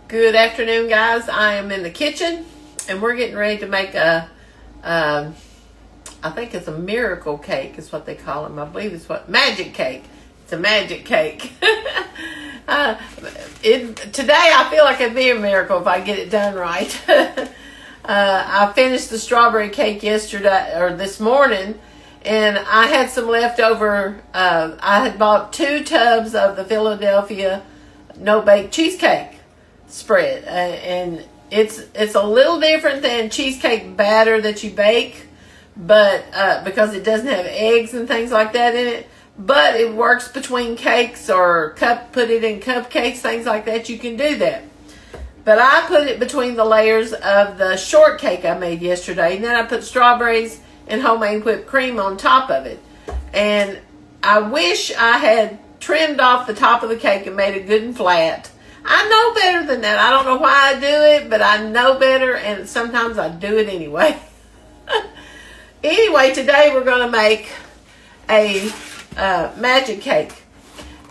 Good afternoon, guys. I am in the kitchen, and we're getting ready to make I think it's a miracle cake is what they call them. I believe it's magic cake. It's a magic cake. Today I feel like it'd be a miracle if I get it done right. I finished the strawberry cake this morning, and I had some leftover. I had bought 2 tubs of the Philadelphia no-bake cheesecake spread, and it's a little different than cheesecake batter that you bake, but because it doesn't have eggs and things like that in it, but it works between cakes or put it in cupcakes, things like that. You can do that, but I put it between the layers of the shortcake I made yesterday, and then I put strawberries and homemade whipped cream on top of it. And I wish I had trimmed off the top of the cake and made it good and flat. I know better than that. I don't know why I do it, but I know better, and sometimes I do it anyway. Anyway, today we're going to make a magic cake.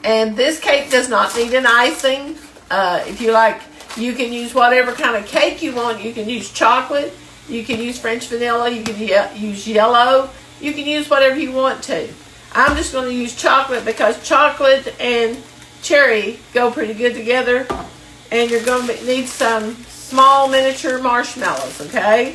And this cake does not need an icing. If you like, you can use whatever kind of cake you want. You can use chocolate. You can use French vanilla. You can use yellow. You can use whatever you want to. I'm just going to use chocolate because chocolate and cherry go pretty good together, and you're going to need some small miniature marshmallows, okay?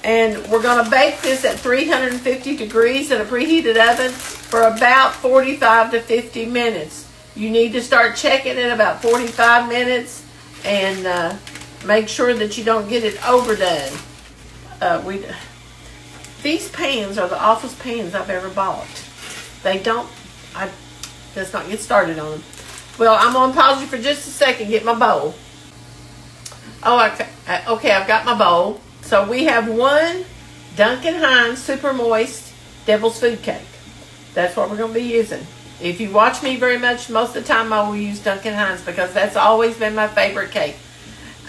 And we're going to bake this at 350 degrees in a preheated oven for about 45 to 50 minutes. You need to start checking in about 45 minutes and make sure that you don't get it overdone. These pans are the awfulest pans I've ever bought. Let's not get started on them. Well, I'm going to pause you for just a second, get my bowl. Okay, I've got my bowl. So we have 1 Duncan Hines Super Moist Devil's Food Cake. That's what we're going to be using. If you watch me very much, most of the time I will use Duncan Hines because that's always been my favorite cake.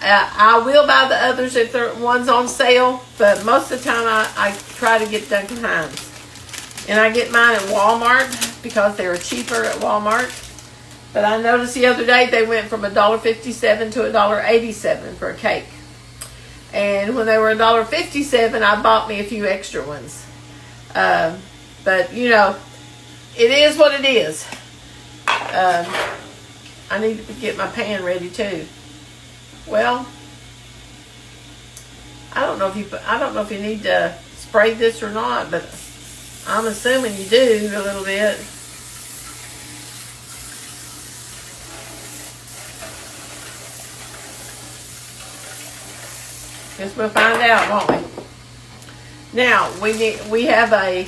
I will buy the others if the one's on sale, but most of the time I try to get Duncan Hines. And I get mine at Walmart because they were cheaper at Walmart. But I noticed the other day they went from $1.57 to $1.87 for a cake. And when they were $1.57, I bought me a few extra ones. But, you know, it is what it is. I need to get my pan ready too. Well, I don't know if you need to spray this or not, but I'm assuming you do a little bit. Guess we'll find out, won't we? Now, we have a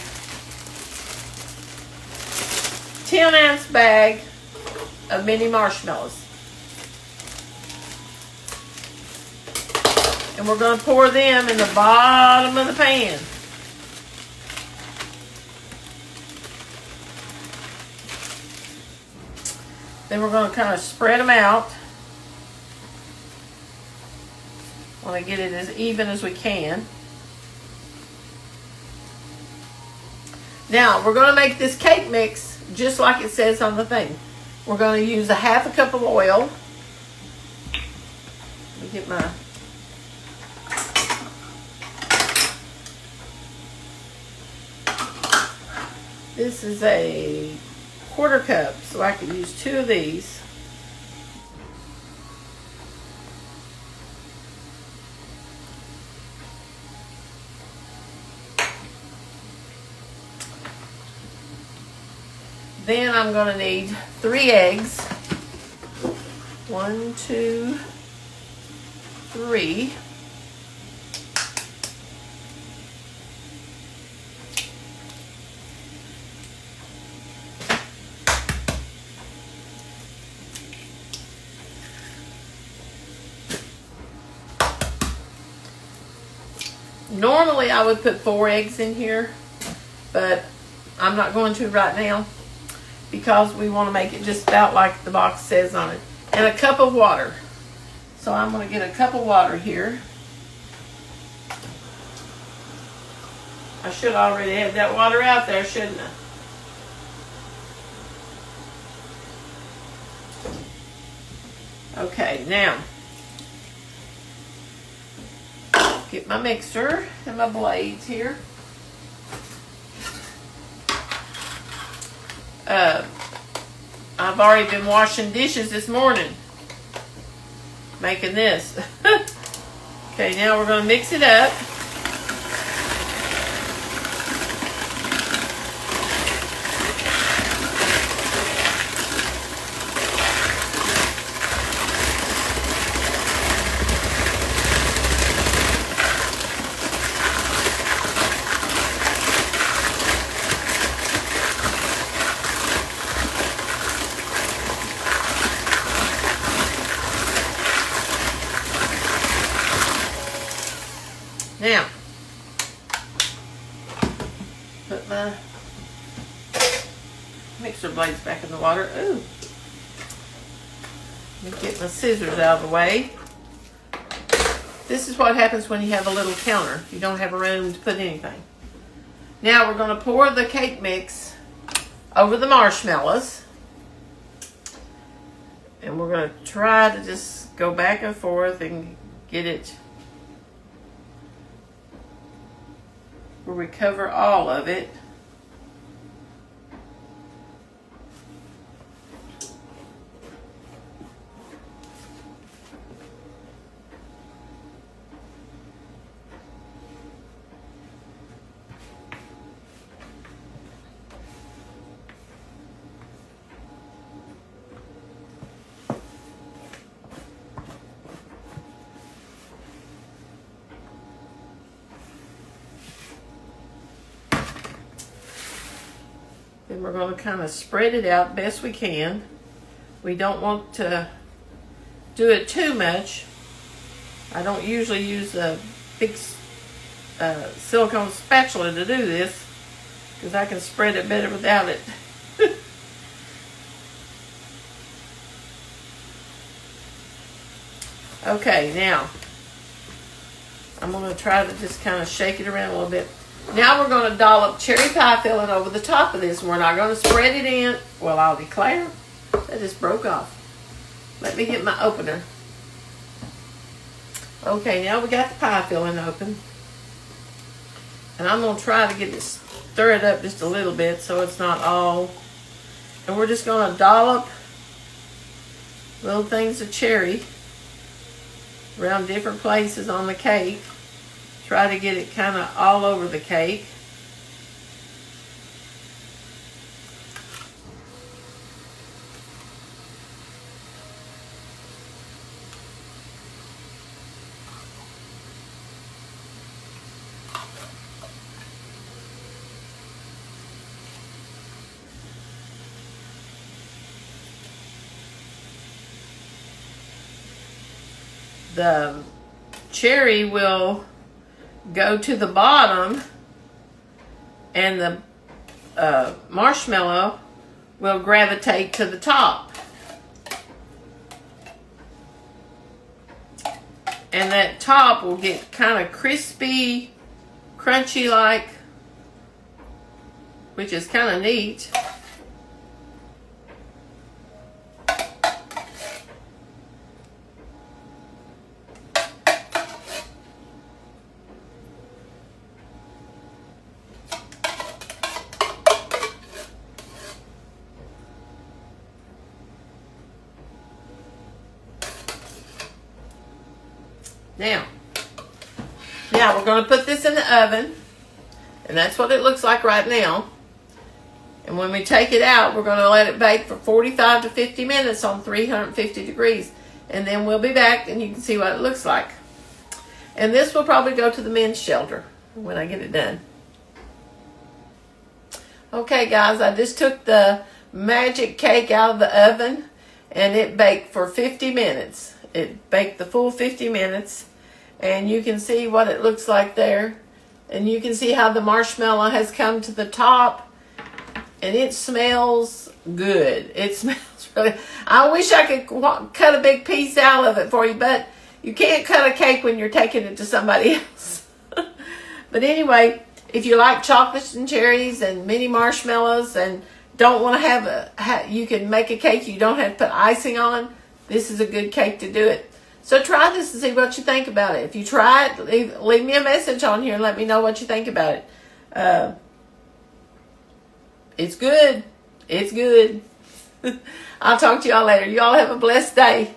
10-ounce bag of mini marshmallows. And we're going to pour them in the bottom of the pan. Then we're going to kind of spread them out. Want to get it as even as we can. Now, we're going to make this cake mix just like it says on the thing. We're going to use a 1/2 cup of oil. Let me get my... This is a 1/4 cup, so I could use 2 of these. Then I'm going to need 3 eggs. 1, 2, 3. Normally I would put 4 eggs in here, but I'm not going to right now because we want to make it just about like the box says on it. And a cup of water. So I'm going to get a cup of water here. I should already have that water out there, shouldn't I? Okay, now Get my mixer and my blades here. I've already been washing dishes this morning, making this. Okay, now we're going to mix it up. Now, put my mixer blades back in the water. Ooh. Let me get my scissors out of the way. This is what happens when you have a little counter. You don't have a room to put anything. Now we're going to pour the cake mix over the marshmallows. And we're going to try to just go back and forth and get it where we cover all of it. Then we're going to kind of spread it out best we can. We don't want to do it too much. I don't usually use a big silicone spatula to do this because I can spread it better without it. Okay, now I'm going to try to just kind of shake it around a little bit. Now we're going to dollop cherry pie filling over the top of this. We're not going to spread it in. Well, I'll declare. That just broke off. Let me get my opener. Okay, now we got the pie filling open. And I'm going to try to get it, stir it up just a little bit so it's not all. And we're just going to dollop little things of cherry around different places on the cake. Try to get it kind of all over the cake. The cherry will go to the bottom and the marshmallow will gravitate to the top. And that top will get kind of crispy, crunchy like, which is kind of neat. Now we're going to put this in the oven, and that's what it looks like right now. And when we take it out, we're going to let it bake for 45 to 50 minutes on 350 degrees. And then we'll be back and you can see what it looks like. And this will probably go to the men's shelter when I get it done. Okay guys, I just took the magic cake out of the oven and it baked for 50 minutes. It baked the full 50 minutes. And you can see what it looks like there. And you can see how the marshmallow has come to the top. And it smells good. It smells really... I wish I could cut a big piece out of it for you, but you can't cut a cake when you're taking it to somebody else. But anyway, if you like chocolates and cherries and mini marshmallows and don't want to you can make a cake you don't have to put icing on, this is a good cake to do it. So try this and see what you think about it. If you try it, leave me a message on here and let me know what you think about it. It's good. It's good. I'll talk to y'all later. Y'all have a blessed day.